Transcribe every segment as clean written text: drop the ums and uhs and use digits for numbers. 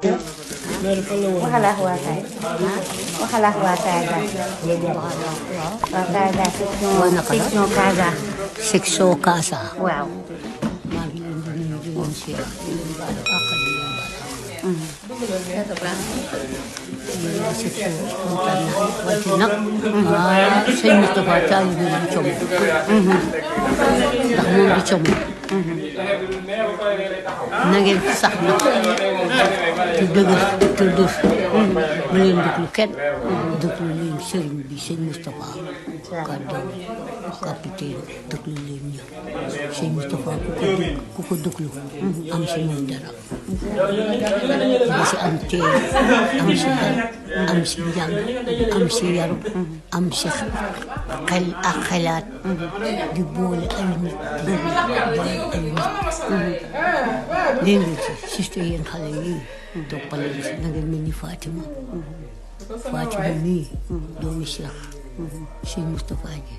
waxala waataay waxala waataay daal section Casa section Casa waaw maa ngi leen di nuyu di leen siyaar di leen baal àq di leen baal àq section kontaan naa wàcc nag sëñ Moustapha taalibe bi du com ndax moom du com na ngeen sax nag te dëgër te dër ba leen déglu kenn déglu leen sëriñ bi sëñ Moustapha kàddu capitaine déglu leen ñu sëñ Moustapha ku ko déglu am si moom dara nga si am teel am si dal am si njàng am si yaru am si xel ak xelaat di boole ay nit di boole ay nit léegi surtout yéen xale yii toppale si na ngeen mel ni Fatima mii doomu Cheikh sëñ Moustapha ji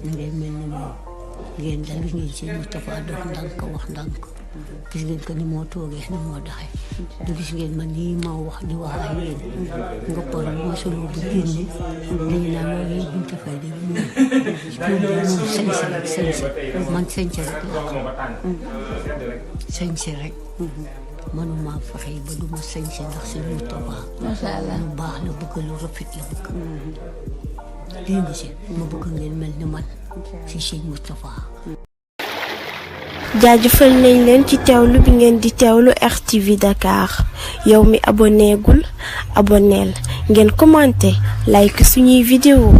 na ngeen mel ni moom ngeen dal gis ngeen sëñ Moustapha dox ndànk wax ndànk gis ngeen ko ni moo toogee ni moo doxee du gis ngeen man nii ma wax di wax ak yéen nga par moo solo bu génne dañu naan loolu yëpp buñ ko fay de moom sañse rek sañse man sañse rek laa sañse rek manuma fexe ba du ma sañse ndax sëñ Moustapha macha allah lu baax la bëgg lu rafet la bëgg lii nga si ma bëgg ngeen mel ni man si sëñ Moustapha jaajëfal nañ leen ci teewlu bi ngeen di teewlu RTV Dakar yow mi abonné gul abonneel ngeen commenté like suñuy vidéo